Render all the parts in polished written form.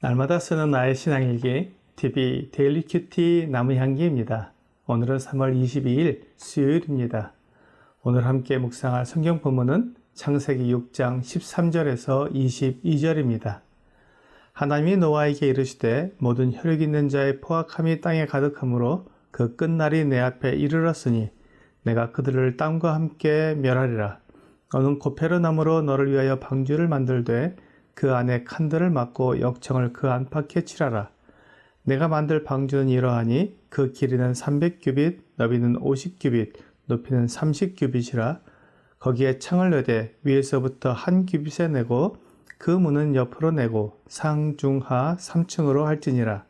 날마다 쓰는 나의 신앙일기 TV 데일리 큐티 나무향기입니다. 오늘은 3월 22일 수요일입니다. 오늘 함께 묵상할 성경 본문은 창세기 6장 13절에서 22절입니다. 하나님이 노아에게 이르시되 모든 혈육 있는 자의 포악함이 땅에 가득하므로 그 끝날이 내 앞에 이르렀으니 내가 그들을 땅과 함께 멸하리라. 너는 고페르 나무로 너를 위하여 방주를 만들되 그 안에 칸들을 막고 역청을 그 안팎에 칠하라. 내가 만들 방주는 이러하니 그 길이는 300규빗, 너비는 50규빗, 높이는 30규빗이라. 거기에 창을 내되 위에서부터 한 규빗에 내고 그 문은 옆으로 내고 상중하 3층으로 할지니라.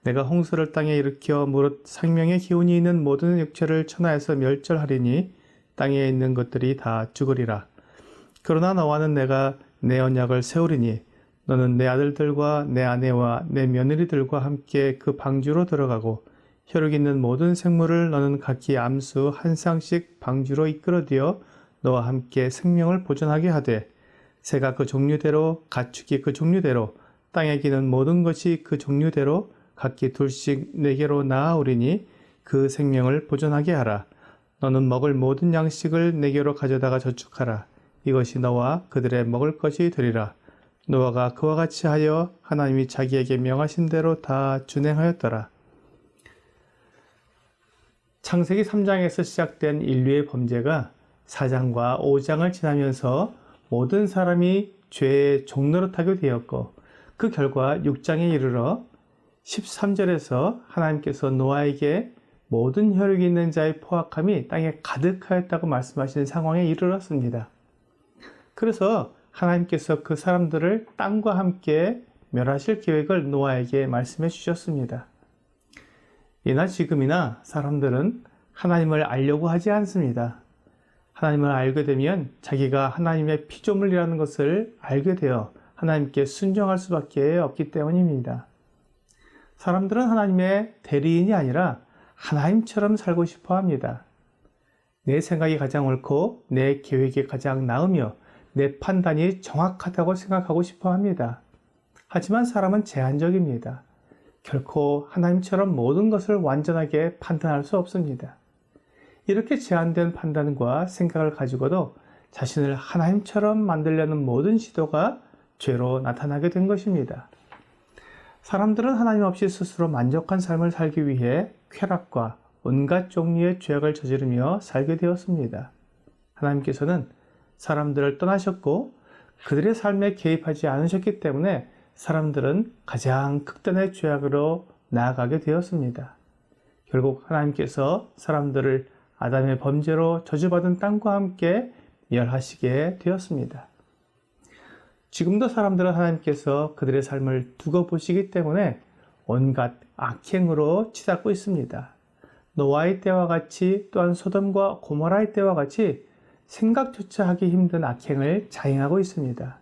내가 홍수를 땅에 일으켜 무릇 생명의 기운이 있는 모든 육체를 천하에서 멸절하리니 땅에 있는 것들이 다 죽으리라. 그러나 너와는 내가 내 언약을 세우리니 너는 내 아들들과 내 아내와 내 며느리들과 함께 그 방주로 들어가고 혈육 있는 모든 생물을 너는 각기 암수 한 쌍씩 방주로 이끌어들여 너와 함께 생명을 보존하게 하되 새가 그 종류대로 가축이 그 종류대로 땅에 기는 모든 것이 그 종류대로 각기 둘씩 내게로 나아오리니 그 생명을 보존하게 하라. 너는 먹을 모든 양식을 내게로 가져다가 저축하라. 이것이 너와 그들의 먹을 것이 되리라. 노아가 그와 같이 하여 하나님이 자기에게 명하신 대로 다 준행하였더라. 창세기 3장에서 시작된 인류의 범죄가 4장과 5장을 지나면서 모든 사람이 죄의 종노릇하게 되었고 그 결과 6장에 이르러 13절에서 하나님께서 노아에게 모든 혈육이 있는 자의 포악함이 땅에 가득하였다고 말씀하시는 상황에 이르렀습니다. 그래서 하나님께서 그 사람들을 땅과 함께 멸하실 계획을 노아에게 말씀해 주셨습니다. 이나 지금이나 사람들은 하나님을 알려고 하지 않습니다. 하나님을 알게 되면 자기가 하나님의 피조물이라는 것을 알게 되어 하나님께 순종할 수밖에 없기 때문입니다. 사람들은 하나님의 대리인이 아니라 하나님처럼 살고 싶어 합니다. 내 생각이 가장 옳고 내 계획이 가장 나으며 내 판단이 정확하다고 생각하고 싶어 합니다. 하지만 사람은 제한적입니다. 결코 하나님처럼 모든 것을 완전하게 판단할 수 없습니다. 이렇게 제한된 판단과 생각을 가지고도 자신을 하나님처럼 만들려는 모든 시도가 죄로 나타나게 된 것입니다. 사람들은 하나님 없이 스스로 만족한 삶을 살기 위해 쾌락과 온갖 종류의 죄악을 저지르며 살게 되었습니다. 하나님께서는 사람들을 떠나셨고 그들의 삶에 개입하지 않으셨기 때문에 사람들은 가장 극단의 죄악으로 나아가게 되었습니다. 결국 하나님께서 사람들을 아담의 범죄로 저주받은 땅과 함께 멸하시게 되었습니다. 지금도 사람들은 하나님께서 그들의 삶을 두고 보시기 때문에 온갖 악행으로 치닫고 있습니다. 노아의 때와 같이 또한 소돔과 고모라의 때와 같이 생각조차 하기 힘든 악행을 자행하고 있습니다.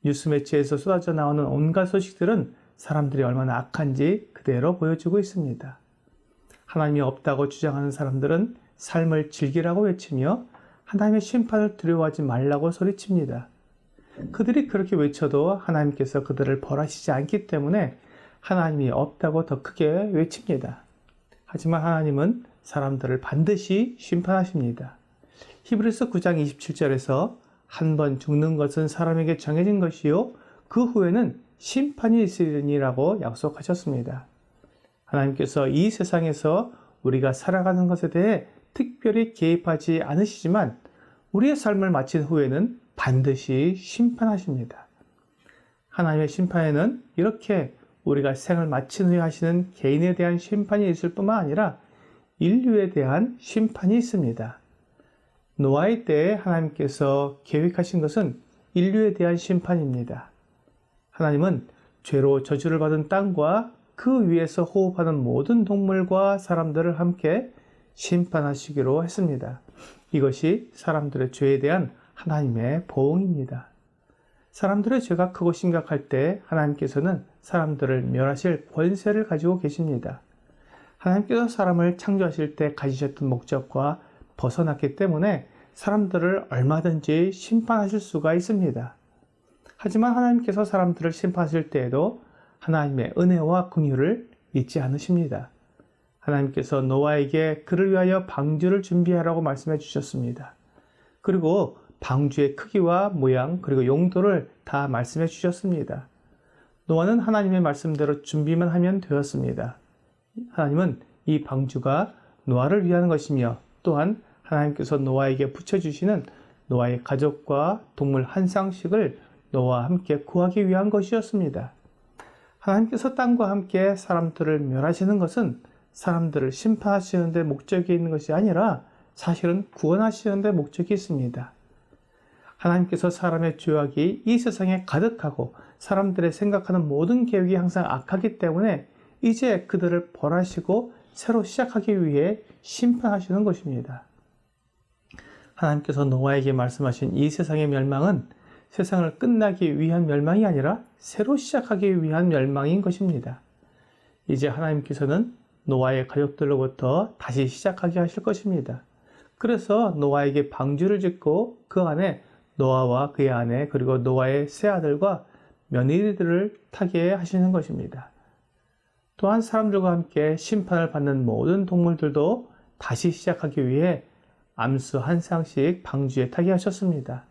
뉴스 매체에서 쏟아져 나오는 온갖 소식들은 사람들이 얼마나 악한지 그대로 보여주고 있습니다. 하나님이 없다고 주장하는 사람들은 삶을 즐기라고 외치며 하나님의 심판을 두려워하지 말라고 소리칩니다. 그들이 그렇게 외쳐도 하나님께서 그들을 벌하시지 않기 때문에 하나님이 없다고 더 크게 외칩니다. 하지만 하나님은 사람들을 반드시 심판하십니다. 히브리서 9장 27절에서 한 번 죽는 것은 사람에게 정해진 것이요 그 후에는 심판이 있으리니라고 약속하셨습니다. 하나님께서 이 세상에서 우리가 살아가는 것에 대해 특별히 개입하지 않으시지만 우리의 삶을 마친 후에는 반드시 심판하십니다. 하나님의 심판에는 이렇게 우리가 생을 마친 후에 하시는 개인에 대한 심판이 있을 뿐만 아니라 인류에 대한 심판이 있습니다. 노아의 때에 하나님께서 계획하신 것은 인류에 대한 심판입니다. 하나님은 죄로 저주를 받은 땅과 그 위에서 호흡하는 모든 동물과 사람들을 함께 심판하시기로 했습니다. 이것이 사람들의 죄에 대한 하나님의 보응입니다. 사람들의 죄가 크고 심각할 때 하나님께서는 사람들을 멸하실 권세를 가지고 계십니다. 하나님께서 사람을 창조하실 때 가지셨던 목적과 벗어났기 때문에 사람들을 얼마든지 심판하실 수가 있습니다. 하지만 하나님께서 사람들을 심판하실 때에도 하나님의 은혜와 긍휼을 잊지 않으십니다. 하나님께서 노아에게 그를 위하여 방주를 준비하라고 말씀해 주셨습니다. 그리고 방주의 크기와 모양 그리고 용도를 다 말씀해 주셨습니다. 노아는 하나님의 말씀대로 준비만 하면 되었습니다. 하나님은 이 방주가 노아를 위한 것이며 또한 하나님께서 노아에게 붙여주시는 노아의 가족과 동물 한 쌍씩을 노아와 함께 구하기 위한 것이었습니다. 하나님께서 땅과 함께 사람들을 멸하시는 것은 사람들을 심판하시는 데 목적이 있는 것이 아니라 사실은 구원하시는 데 목적이 있습니다. 하나님께서 사람의 죄악이 이 세상에 가득하고 사람들의 생각하는 모든 계획이 항상 악하기 때문에 이제 그들을 벌하시고 새로 시작하기 위해 심판하시는 것입니다. 하나님께서 노아에게 말씀하신 이 세상의 멸망은 세상을 끝나기 위한 멸망이 아니라 새로 시작하기 위한 멸망인 것입니다. 이제 하나님께서는 노아의 가족들로부터 다시 시작하게 하실 것입니다. 그래서 노아에게 방주를 짓고 그 안에 노아와 그의 아내 그리고 노아의 세 아들과 며느리들을 타게 하시는 것입니다. 또한 사람들과 함께 심판을 받는 모든 동물들도 다시 시작하기 위해 암수 한 쌍씩 방주에 타게 하셨습니다.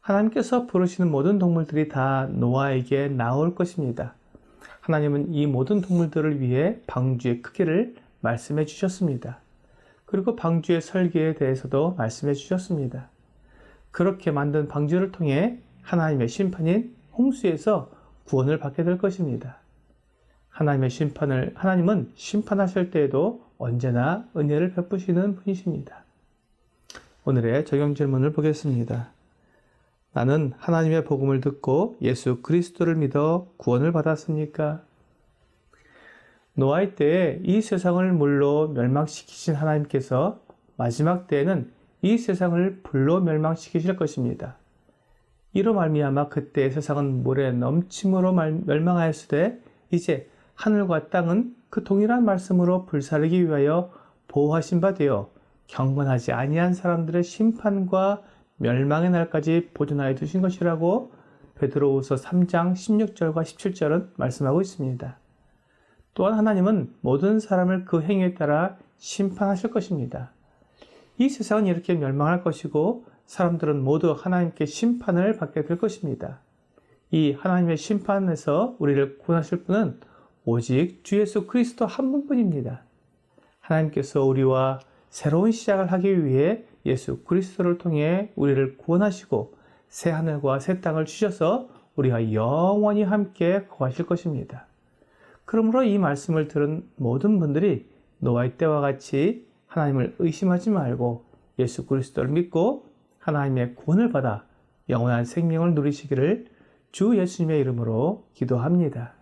하나님께서 부르시는 모든 동물들이 다 노아에게 나올 것입니다. 하나님은 이 모든 동물들을 위해 방주의 크기를 말씀해 주셨습니다. 그리고 방주의 설계에 대해서도 말씀해 주셨습니다. 그렇게 만든 방주를 통해 하나님의 심판인 홍수에서 구원을 받게 될 것입니다. 하나님은 심판하실 때에도 언제나 은혜를 베푸시는 분이십니다. 오늘의 적용 질문을 보겠습니다. 나는 하나님의 복음을 듣고 예수 그리스도를 믿어 구원을 받았습니까? 노아의 때에 이 세상을 물로 멸망시키신 하나님께서 마지막 때에는 이 세상을 불로 멸망시키실 것입니다. 이로 말미암아 그때 세상은 물의 넘침으로 멸망하였으되 이제 하늘과 땅은 그 동일한 말씀으로 불사르기 위하여 보호하신 바 되어 경건하지 아니한 사람들의 심판과 멸망의 날까지 보존하여 두신 것이라고 베드로후서 3장 16절과 17절은 말씀하고 있습니다. 또한 하나님은 모든 사람을 그 행위에 따라 심판하실 것입니다. 이 세상은 이렇게 멸망할 것이고 사람들은 모두 하나님께 심판을 받게 될 것입니다. 이 하나님의 심판에서 우리를 구원하실 분은 오직 주 예수 그리스도 한 분뿐입니다. 하나님께서 우리와 새로운 시작을 하기 위해 예수 그리스도를 통해 우리를 구원하시고 새 하늘과 새 땅을 주셔서 우리와 영원히 함께 거하실 것입니다. 그러므로 이 말씀을 들은 모든 분들이 노아의 때와 같이 하나님을 의심하지 말고 예수 그리스도를 믿고 하나님의 구원을 받아 영원한 생명을 누리시기를 주 예수님의 이름으로 기도합니다.